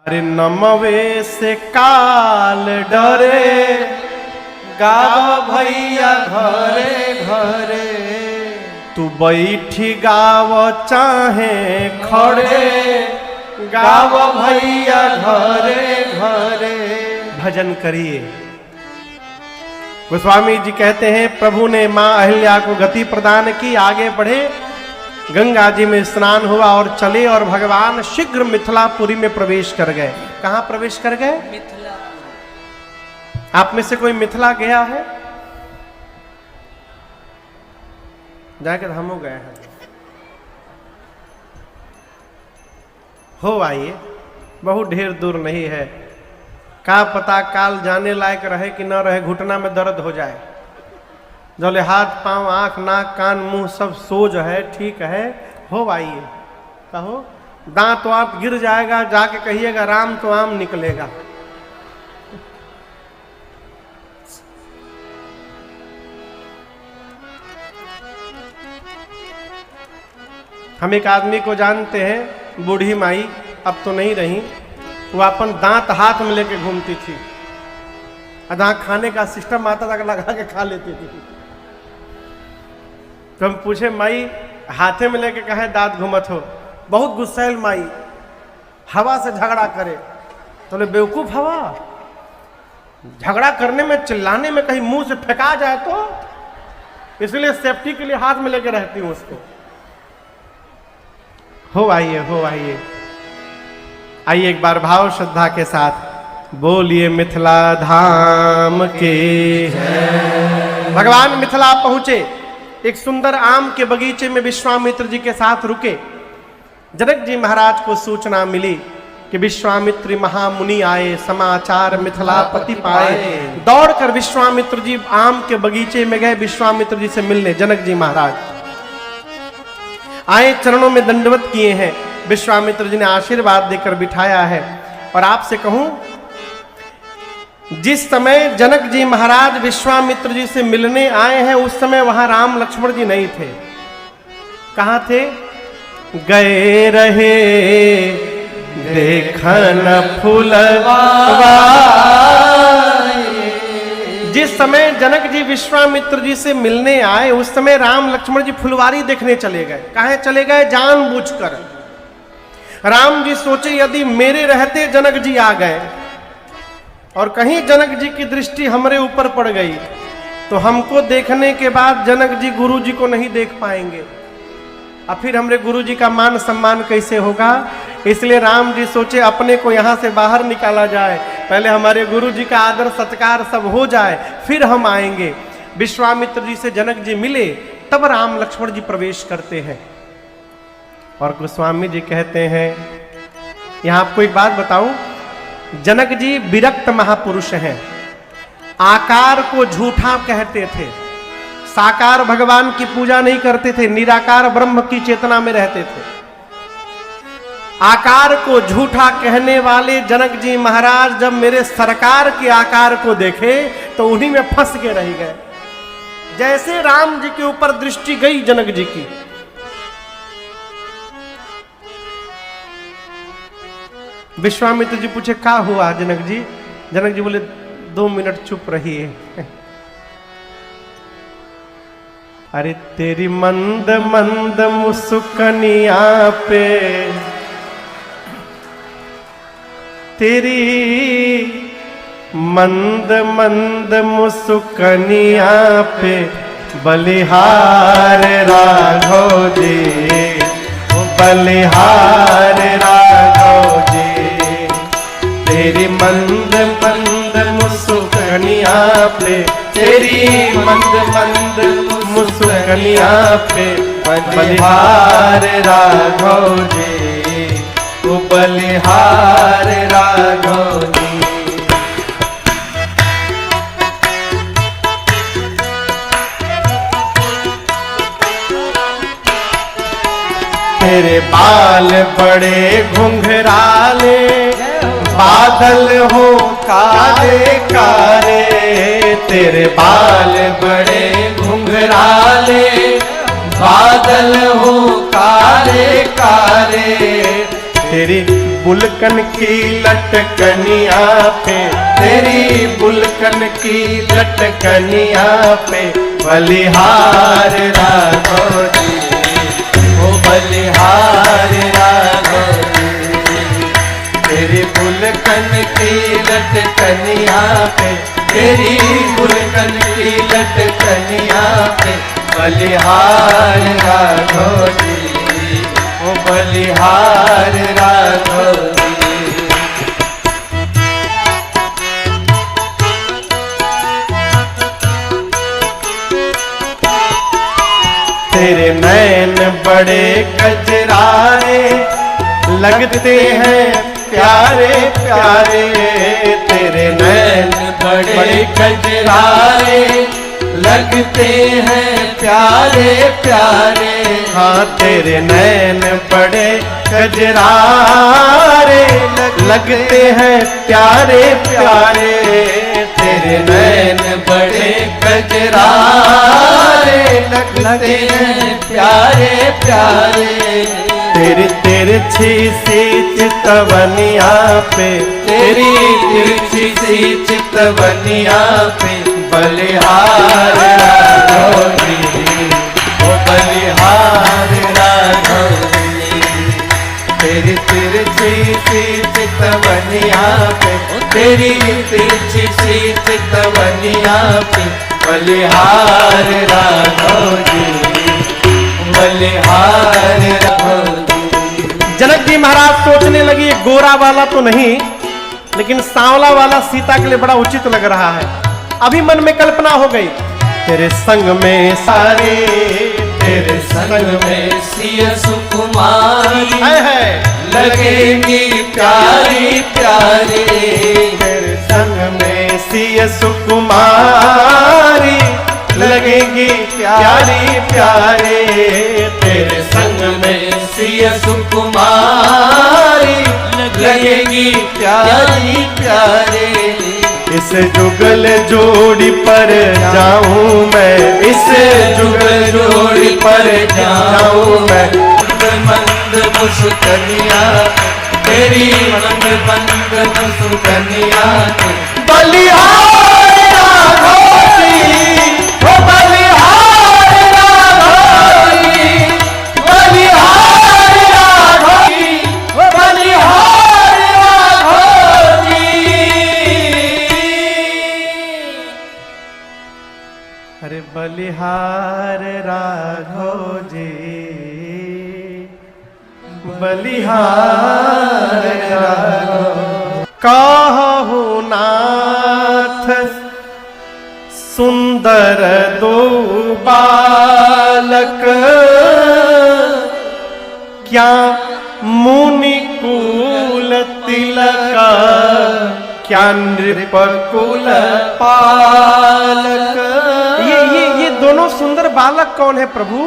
अरे नमवे से काल डरे, गाव भैया घरे घरे। तू बैठी गाव चाहे खड़े, गाव भैया घरे घरे। भजन करिए। गोस्वामी जी कहते हैं प्रभु ने मां अहिल्या को गति प्रदान की, आगे बढ़े, गंगा जी में स्नान हुआ और चले और भगवान शीघ्र मिथिलापुरी में प्रवेश कर गए। कहां प्रवेश कर गए? मिथिला। आप में से कोई मिथिला गया है? जाकर हम हो गए हैं। हो आइए, बहुत ढेर दूर नहीं है। का पता काल जाने लायक रहे कि न रहे, घुटना में दर्द हो जाए, जोले हाथ पांव आंख नाक कान मुंह सब सोज है, ठीक है, हो आइए। कहो दांत तो आप गिर जाएगा, जाके कहिएगा राम तो आम निकलेगा। हम एक आदमी को जानते हैं, बूढ़ी माई, अब तो नहीं रही, वो अपन दांत हाथ में लेके घूमती थी, जहां खाने का सिस्टम आता था लगा के खा लेती थी। तो हम पूछे माई हाथे में लेके कहे दांत घूमत हो? बहुत गुस्सैल माई, हवा से झगड़ा करे। तो ले बेवकूफ हवा, झगड़ा करने में चिल्लाने में कहीं मुंह से फेंका जाए तो, इसलिए सेफ्टी के लिए हाथ में लेके रहती हूं उसको। हो आइए, हो आइए, आइए एक बार भाव श्रद्धा के साथ बोलिए मिथिला धाम के जय। भगवान मिथिला पहुंचे, एक सुंदर आम के बगीचे में विश्वामित्र जी के साथ रुके। जनक जी महाराज को सूचना मिली कि विश्वामित्र महामुनि आए, समाचार मिथिलापति पाए। दौड़कर विश्वामित्र जी आम के बगीचे में गए, विश्वामित्र जी से मिलने। जनक जी महाराज आए, चरणों में दंडवत किए हैं। विश्वामित्र जी ने आशीर्वाद देकर बिठाया है। और आपसे कहूं, जिस समय जनक जी महाराज विश्वामित्र जी से मिलने आए हैं, उस समय वहां राम लक्ष्मण जी नहीं थे। कहां थे? गए रहे देखन फुलवा। जिस समय जनक जी विश्वामित्र जी से मिलने आए, उस समय राम लक्ष्मण जी फुलवारी देखने चले गए। कहां चले गए? जानबूझकर। राम जी सोचे यदि मेरे रहते जनक जी आ गए और कहीं जनक जी की दृष्टि हमारे ऊपर पड़ गई, तो हमको देखने के बाद जनक जी गुरु जी को नहीं देख पाएंगे, और फिर हमारे गुरु जी का मान सम्मान कैसे होगा। इसलिए राम जी सोचे अपने को यहां से बाहर निकाला जाए, पहले हमारे गुरु जी का आदर सत्कार सब हो जाए, फिर हम आएंगे। विश्वामित्र जी से जनक जी मिले, तब राम लक्ष्मण जी प्रवेश करते हैं। और गोस्वामी जी कहते हैं, यहां आपको एक बात बताऊं, जनक जी विरक्त महापुरुष हैं। आकार को झूठा कहते थे, साकार भगवान की पूजा नहीं करते थे, निराकार ब्रह्म की चेतना में रहते थे। आकार को झूठा कहने वाले जनक जी महाराज जब मेरे सरकार के आकार को देखे तो उन्हीं में फंस के रह गए। जैसे राम जी के ऊपर दृष्टि गई जनक जी की, विश्वामित्र जी पूछे क्या हुआ जनक जी? जनक जी बोले 2 मिनट चुप रहिए। अरे तेरी मंद मंद मुस्कनिया पे, तेरी मंद मंद मुस्कनिया पे बलिहार राघव जी, बलिहार राघव जी। तेरी मंद मंद मुस्कनिया पे, तेरी मंद मंद मुस्कनिया पे बलिहार राघव जी, वो बलिहार राघव जी। तेरे बाल बड़े घुंघराले, बादल हो काले काले। तेरे बाल बड़े घुंघराले, बादल हो काले काले। तेरी बुलकन की लटकनिया पे, तेरी बुलकन की लटकनिया पे बलिहार राघव जी, ओ बलिहार राघव जी। तेरी बुलकन की लटकनिया पे, तेरी बुलकन की लटकनिया पे बलिहार राघव जी, ओ बलिहार राघव जी। तेरे नैन बड़े कजरारे लगते हैं प्यारे प्यारे, तेरे नैन बड़े कजरारे लगते हैं प्यारे प्यारे। हाँ तेरे नैन बड़े कजरारे लगते हैं प्यारे प्यारे, तेरे नैन बड़े कजरारे लगते हैं प्यारे प्यारे। तेरी तिरछी सी चितवनिया पे, तेरी तिरछी सी चितवनिया पे बलिहार राघव जी, ओ बलिहार राघव जी। तेरी तिरछी सी चितवनिया पे, तेरी तिरछी सी चितवनिया पे बलिहार राघव जी, बलिहार राघव जी। जनक जी महाराज सोचने लगी गोरा वाला तो नहीं, लेकिन सांवला वाला सीता के लिए बड़ा उचित लग रहा है। अभी मन में कल्पना हो गई, तेरे संग में सारे, तेरे संग में सिया सुकुमारी है लगेगी प्यारी प्यारी, तेरे संग में सिया सुकुमारी लगेगी प्यारी प्यारे, तेरे संग में सिया सुकुमारी लगेगी प्यारी प्यारे। इस जुगल जोड़ी पर जाऊं मैं, इस जुगल जोड़ी पर जाऊं मैं, मंद मुस्कनिया तेरी, मंद मंद मुस्कनिया बलिहार राघव जी, ओ बलिहार राघव जी, बलिहार राघव जी, ओ बलिहार राघव जी। अरे बलिहार राघव जी, बलिहार राघव। कहु नाथ सुंदर दो बालक, क्या मुनिकुल तिलक, क्या नृपकुल पालक। ये दोनों सुंदर बालक कौन है प्रभु?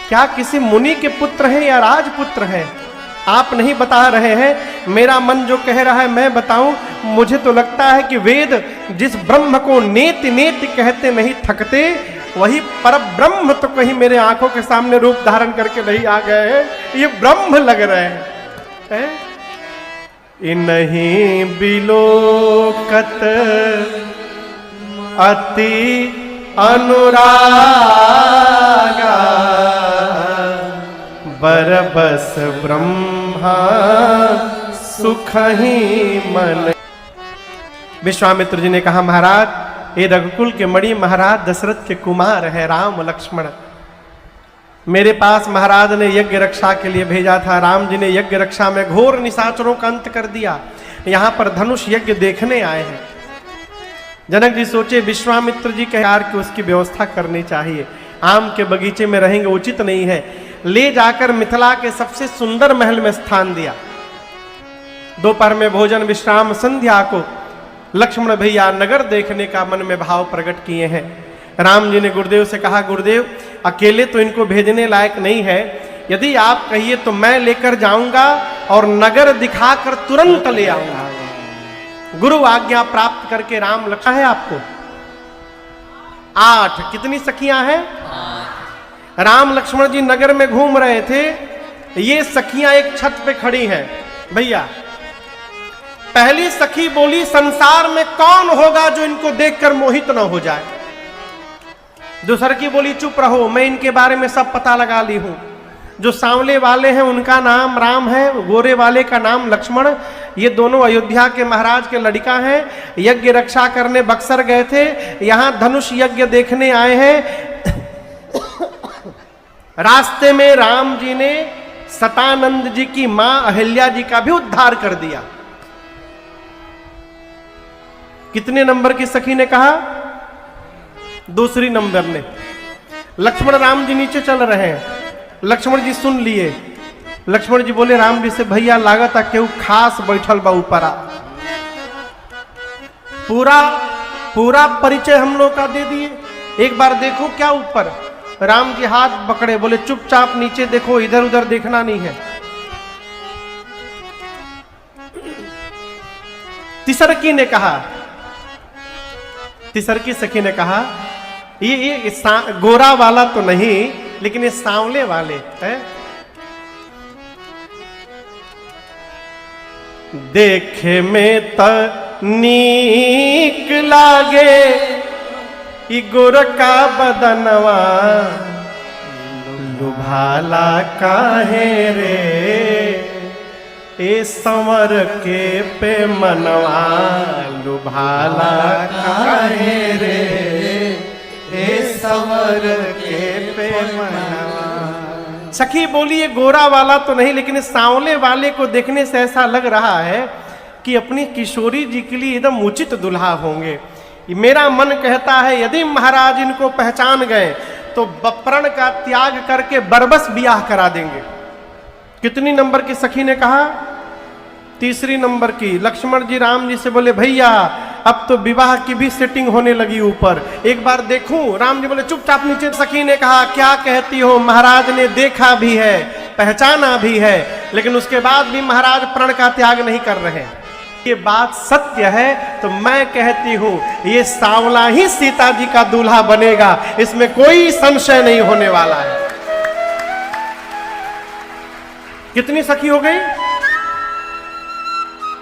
क्या किसी मुनि के पुत्र हैं या राजपुत्र हैं? आप नहीं बता रहे हैं, मेरा मन जो कह रहा है मैं बताऊं। मुझे तो लगता है कि वेद जिस ब्रह्म को नेति नेति कहते नहीं थकते, वही पर ब्रह्म तो कहीं मेरे आंखों के सामने रूप धारण करके नहीं आ गए हैं। ये ब्रह्म लग रहे हैं। इन्हीं बिलोकत अति अनुरागा, बरबस ब्रह्मा सुख ही मन। विश्वामित्र जी ने कहा, महाराज ये रघुकुल के मणि महाराज दशरथ के कुमार है राम लक्ष्मण। मेरे पास महाराज ने यज्ञ रक्षा के लिए भेजा था। राम जी ने यज्ञ रक्षा में घोर निशाचरों का अंत कर दिया। यहाँ पर धनुष यज्ञ देखने आए हैं। जनक जी सोचे विश्वामित्र जी कह कि उसकी व्यवस्था करनी चाहिए। आम के बगीचे में रहेंगे उचित नहीं है। ले जाकर मिथिला के सबसे सुंदर महल में स्थान दिया। दोपहर में भोजन विश्राम, संध्या को लक्ष्मण भैया नगर देखने का मन में भाव प्रकट किए हैं। राम जी ने गुरुदेव से कहा, गुरुदेव अकेले तो इनको भेजने लायक नहीं है, यदि आप कहिए तो मैं लेकर जाऊंगा और नगर दिखाकर तुरंत ले आऊंगा। गुरु आज्ञा प्राप्त करके राम लक्ष्मण है आपको 8। कितनी सखियां हैं? राम लक्ष्मण जी नगर में घूम रहे थे। ये सखियां एक छत पे खड़ी हैं। भैया पहली सखी बोली, संसार में कौन होगा जो इनको देखकर मोहित न हो जाए। दूसर की बोली, चुप रहो, मैं इनके बारे में सब पता लगा ली हूं। जो सांवले वाले हैं उनका नाम राम है, गोरे वाले का नाम लक्ष्मण। ये दोनों अयोध्या के महाराज के लड़का हैं। यज्ञ रक्षा करने बक्सर गए थे, यहां धनुष यज्ञ देखने आए हैं। रास्ते में राम जी ने सतानंद जी की मां अहिल्या जी का भी उद्धार कर दिया। कितने नंबर की सखी ने कहा? दूसरी नंबर ने। लक्ष्मण राम जी नीचे चल रहे हैं, लक्ष्मण जी सुन लिए। लक्ष्मण जी बोले राम जी से, भैया लागत आ केहू खास बैठल बा ऊपर आ। पूरा परिचय हम लोग का दे दिए, एक बार देखो क्या ऊपर। राम जी हाथ पकड़े, बोले चुपचाप नीचे देखो, इधर उधर देखना नहीं है। तिसरकी ने कहा, तिसरकी सखी ने कहा, ये गोरा वाला तो नहीं, लेकिन ये सांवले वाले है। देखे में त नीक लागे ई गोरका बदनवा, लुभाला काहे रे ए संवर के पे मनवा, लुभाला काहे रे ए संवर के पे मनवा। सखी बोली, ये गोरा वाला तो नहीं, लेकिन इस सांवले वाले को देखने से ऐसा लग रहा है कि अपनी किशोरी जी के लिए एकदम उचित दुल्हा होंगे। मेरा मन कहता है यदि महाराज इनको पहचान गए तो बप्रण का त्याग करके बरबस ब्याह करा देंगे। कितनी नंबर की सखी ने कहा? तीसरी नंबर की। लक्ष्मण जी राम जी से बोले, भैया अब तो विवाह की भी सेटिंग होने लगी ऊपर, एक बार देखूं? राम जी बोले चुपचाप नीचे। सखी ने कहा, क्या कहती हो? महाराज ने देखा भी है, पहचाना भी है, लेकिन उसके बाद भी महाराज प्रण का त्याग नहीं कर रहे। ये बात सत्य है तो मैं कहती हूं ये सांवला ही सीता जी का दूल्हा बनेगा, इसमें कोई संशय नहीं होने वाला है। कितनी सखी हो गई?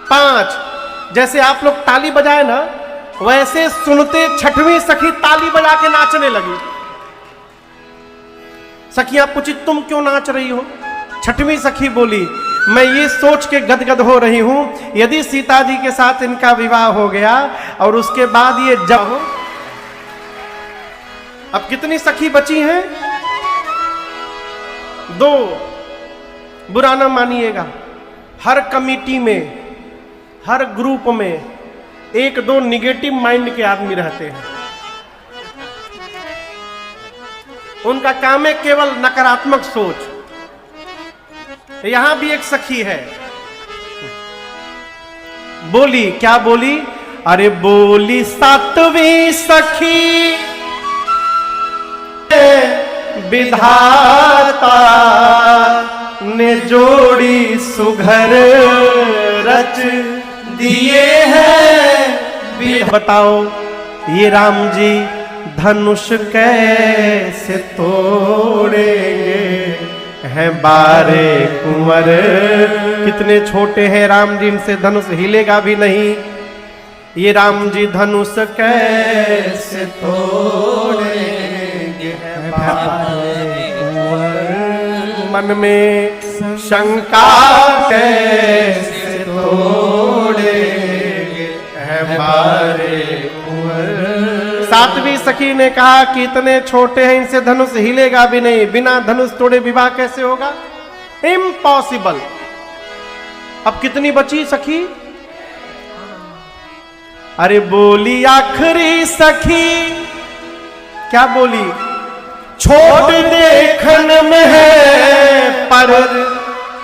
5। जैसे आप लोग ताली बजाए ना, वैसे सुनते छठवीं सखी ताली बजा के नाचने लगी। सखियां पूछी, तुम क्यों नाच रही हो? छठवीं सखी बोली, मैं ये सोच के गदगद हो रही हूं, यदि सीता जी के साथ इनका विवाह हो गया और उसके बाद ये जब हो। अब कितनी सखी बची हैं? 2। बुरा ना मानिएगा, हर कमिटी में, हर ग्रुप में 1-2 निगेटिव माइंड के आदमी रहते हैं। उनका काम है केवल नकारात्मक सोच। यहां भी एक सखी है, बोली, क्या बोली? अरे बोली, 7वीं सखी विधाता ने जोड़ी सुघर रच दिए हैं। बताओ ये राम जी धनुष कैसे तोड़ेंगे, हैं बारे कुंवर। कितने छोटे हैं राम जी, इनसे धनुष हिलेगा भी नहीं। ये राम जी धनुष कैसे तोड़ेंगे, हैं बारे कुंवर। मन में शंका कैसे तोड़ेंगे, हैं बारे कुंवर। 7वीं सखी ने कहा कि इतने छोटे हैं, इनसे धनुष हिलेगा भी नहीं, बिना धनुष तोड़े विवाह कैसे होगा? इम्पॉसिबल। अब कितनी बची सखी? अरे बोली आखिरी सखी, क्या बोली? छोड़ देखन में है पर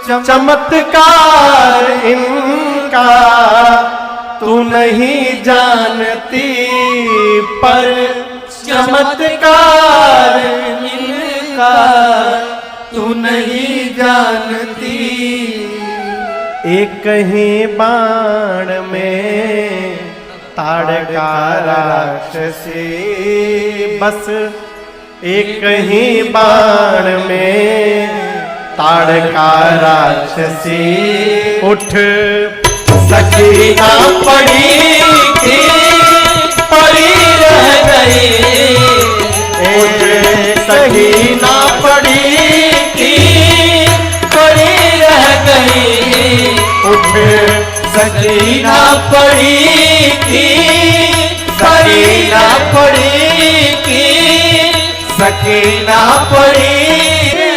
चमत्कार इनका, तू नहीं जानती पर चमत्कार इनका, तू नहीं जानती। एक ही बाण में ताड़का राक्षसी, बस एक ही बाण में ताड़का राक्षसी उठ सखी ना पड़ी थी पड़ी रह गई, उठ सखी ना पड़ी थी पड़ी रह गई, उठ सखी ना पड़ी थी सखी ना पड़ी थी सखी ना पड़ी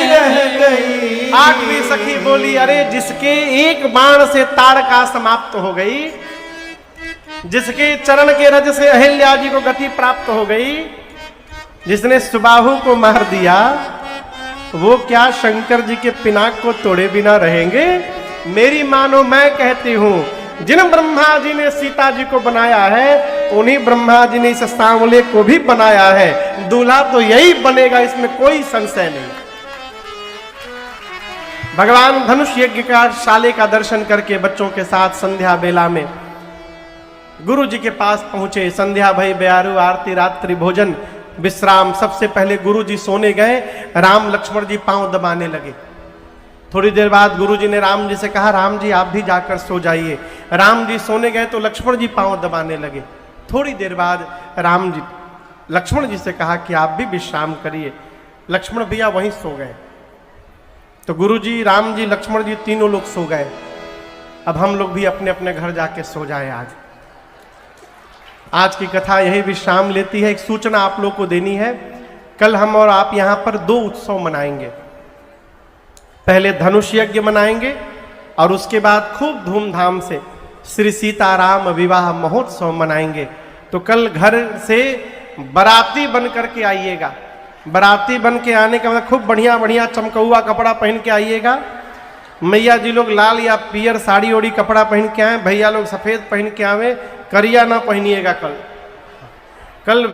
रह गई। आठवीं सखी बोली, अरे जिसके एक बाण से ताड़का समाप्त हो गई, जिसके चरण के रज से अहिल्या जी को गति प्राप्त हो गई, जिसने सुबाहु को मार दिया, वो क्या शंकर जी के पिनाक को तोड़े बिना रहेंगे? मेरी मानो मैं कहती हूं, जिन ब्रह्मा जी ने सीता जी को बनाया है, उन्हीं ब्रह्मा जी ने इस सांवले को भी बनाया है। दूल्हा तो यही बनेगा, इसमें कोई संशय नहीं। भगवान धनुष यज्ञ का शाले का दर्शन करके बच्चों के साथ संध्या बेला में गुरु जी के पास पहुंचे। संध्या भई ब्यारू आरती रात्रि भोजन विश्राम। सबसे पहले गुरु जी सोने गए, राम लक्ष्मण जी पांव दबाने लगे। थोड़ी देर बाद गुरु जी ने राम जी से कहा, राम जी आप भी जाकर सो जाइए। राम जी सोने गए तो लक्ष्मण जी पांव दबाने लगे। थोड़ी देर बाद राम जी लक्ष्मण जी से कहा कि आप भी विश्राम करिए। लक्ष्मण भैया वहीं सो गए। तो गुरु जी, राम जी, लक्ष्मण जी तीनों लोग सो गए। अब हम लोग भी अपने अपने घर जाके सो जाए। आज की कथा यही विश्राम लेती है। एक सूचना आप लोग को देनी है, कल हम और आप यहां पर 2 उत्सव मनाएंगे। पहले धनुष यज्ञ मनाएंगे और उसके बाद खूब धूमधाम से श्री सीताराम विवाह महोत्सव मनाएंगे। तो कल घर से बाराती बन करके आइएगा। बाराती बन के आने का मतलब खूब बढ़िया बढ़िया चमकौआ कपड़ा पहन के आइएगा। मैया जी लोग लाल या पियर साड़ी ओड़ी कपड़ा पहन के आए, भैया लोग सफेद पहन के आवे, करिया ना पहनिएगा कल।